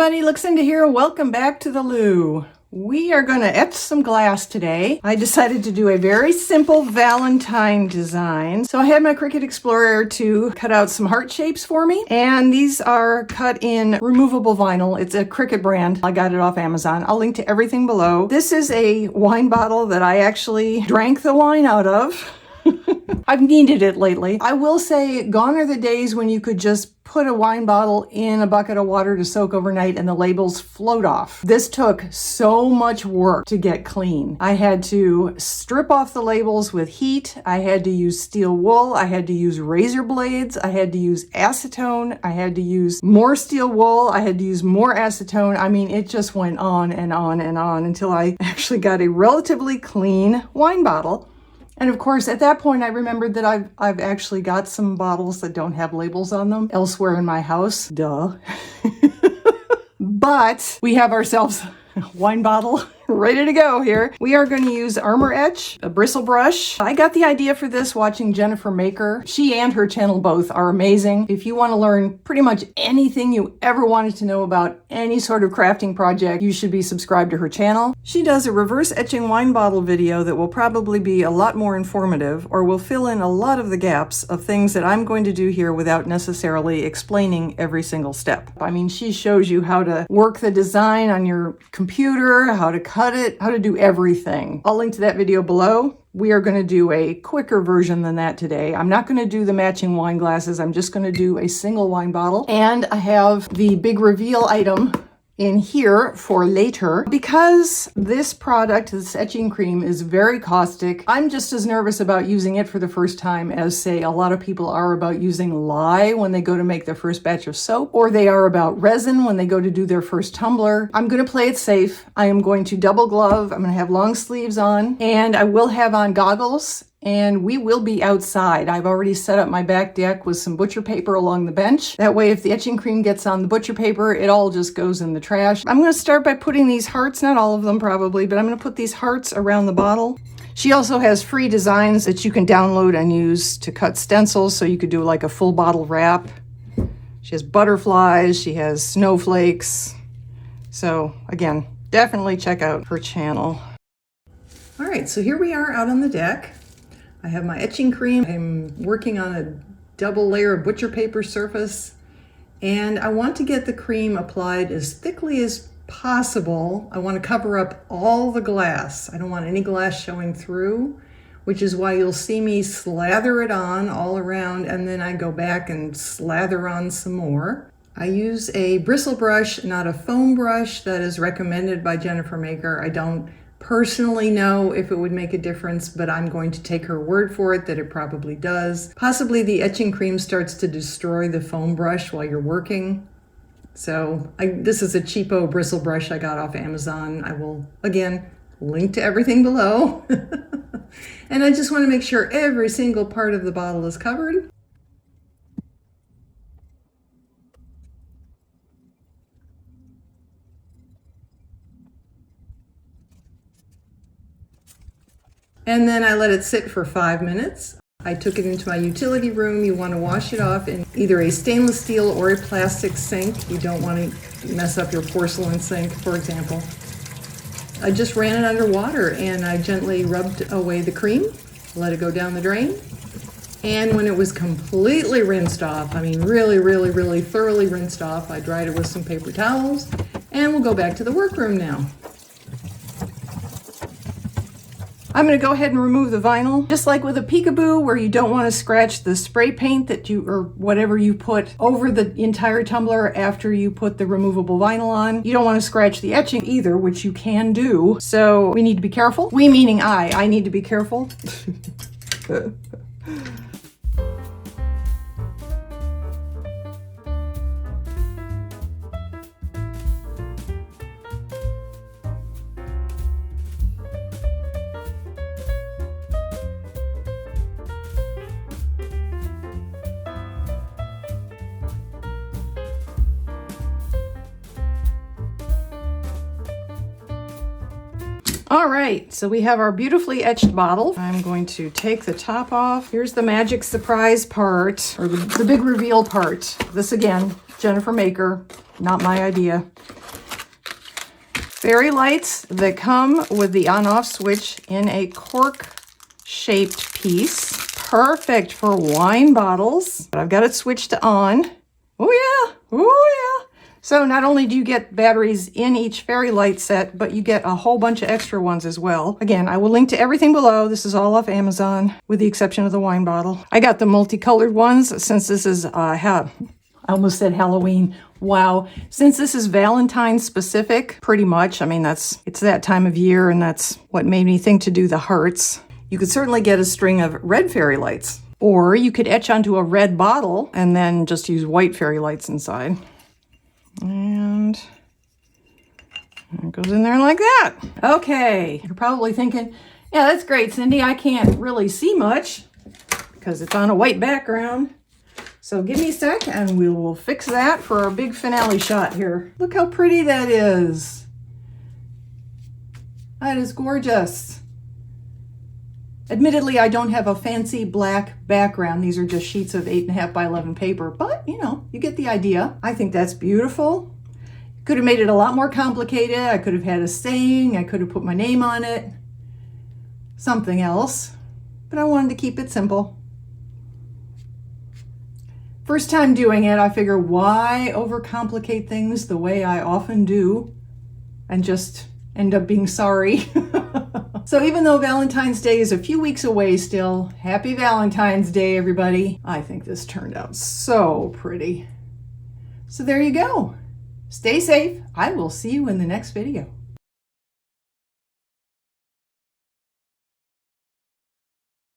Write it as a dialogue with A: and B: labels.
A: everybody, Luxinda here. Welcome back to the Lou. We are going to etch some glass today. I decided to do a very simple Valentine design. So I had my Cricut Explorer to cut out some heart shapes for me. And these are cut in removable vinyl. It's a Cricut brand. I got it off Amazon. I'll link to everything below. This is a wine bottle that I actually drank the wine out of. I've needed it lately. I will say, gone are the days when you could just put a wine bottle in a bucket of water to soak overnight and the labels float off. This took so much work to get clean. I had to strip off the labels with heat. I had to use steel wool. I had to use razor blades. I had to use acetone. I had to use more steel wool. I had to use more acetone. I mean, it just went on and on and on until I actually got a relatively clean wine bottle. And of course, at that point, I remembered that I've actually got some bottles that don't have labels on them elsewhere in my house. Duh. But we have ourselves a wine bottle ready to go here. We are going to use Armor Etch, a bristle brush. I got the idea for this watching Jennifer Maker. She and her channel both are amazing. If you want to learn pretty much anything you ever wanted to know about any sort of crafting project, you should be subscribed to her channel. She does a reverse etching wine bottle video that will probably be a lot more informative, or will fill in a lot of the gaps of things that I'm going to do here without necessarily explaining every single step. I mean, she shows you how to work the design on your computer, how to cut it, how to do everything. I'll link to that video below. We are going to do a quicker version than that today. I'm not going to do the matching wine glasses. I'm just going to do a single wine bottle. And I have the big reveal item in here for later. Because this product, this etching cream, is very caustic, I'm just as nervous about using it for the first time as, say, a lot of people are about using lye when they go to make their first batch of soap, or they are about resin when they go to do their first tumbler. I'm going to play it safe. I am going to double glove. I'm going to have long sleeves on, and I will have on goggles. And we will be outside. I've already set up my back deck with some butcher paper along the bench. That way, if the etching cream gets on the butcher paper, it all just goes in the trash. I'm going to start by putting these hearts, not all of them probably, but I'm going to put these hearts around the bottle. She also has free designs that you can download and use to cut stencils, so you could do like a full bottle wrap. She has butterflies, she has snowflakes. So again, definitely check out her channel. All right, so here we are out on the deck. I have my etching cream. I'm working on a double layer of butcher paper surface, and I want to get the cream applied as thickly as possible. I want to cover up all the glass. I don't want any glass showing through, which is why you'll see me slather it on all around, and then I go back and slather on some more. I use a bristle brush, not a foam brush that is recommended by Jennifer Maker. I don't personally know if it would make a difference, but I'm going to take her word for it that it probably does. Possibly the etching cream starts to destroy the foam brush while you're working. So this is a cheapo bristle brush I got off Amazon. I will, again, link to everything below. And I just want to make sure every single part of the bottle is covered. And then I let it sit for 5 minutes. I took it into my utility room. You want to wash it off in either a stainless steel or a plastic sink. You don't want to mess up your porcelain sink, for example. I just ran it under water and I gently rubbed away the cream, let it go down the drain. And when it was completely rinsed off, I mean really, really, really thoroughly rinsed off, I dried it with some paper towels, and we'll go back to the workroom now. I'm going to go ahead and remove the vinyl. Just like with a peekaboo, where you don't want to scratch the spray paint that you, or whatever you put over the entire tumbler after you put the removable vinyl on. You don't want to scratch the etching either, which you can do. So we need to be careful. We meaning I need to be careful. All right, so we have our beautifully etched bottle. I'm going to take the top off. Here's the magic surprise part, or the big reveal part. This again, Jennifer Maker, not my idea. Fairy lights that come with the on-off switch in a cork-shaped piece. Perfect for wine bottles. But I've got it switched to on. Oh yeah, oh yeah. So not only do you get batteries in each fairy light set, but you get a whole bunch of extra ones as well. Again, I will link to everything below. This is all off Amazon, with the exception of the wine bottle. I got the multicolored ones since this is, I almost said Halloween. Wow. Since this is Valentine's specific, pretty much. I mean, it's that time of year, and that's what made me think to do the hearts. You could certainly get a string of red fairy lights, or you could etch onto a red bottle and then just use white fairy lights inside. And it goes in there like that. Okay, you're probably thinking, yeah, that's great, Cindy. I can't really see much because it's on a white background. So give me a sec and we will fix that for our big finale shot here. Look how pretty that is. That is gorgeous. Admittedly, I don't have a fancy black background. These are just sheets of 8.5 by 11 paper, but you know, you get the idea. I think that's beautiful. Could have made it a lot more complicated. I could have had a saying. I could have put my name on it. Something else, but I wanted to keep it simple. First time doing it, I figure why overcomplicate things the way I often do and just end up being sorry. So even though Valentine's Day is a few weeks away still, happy Valentine's Day, everybody. I think this turned out so pretty. So there you go. Stay safe. I will see you in the next video.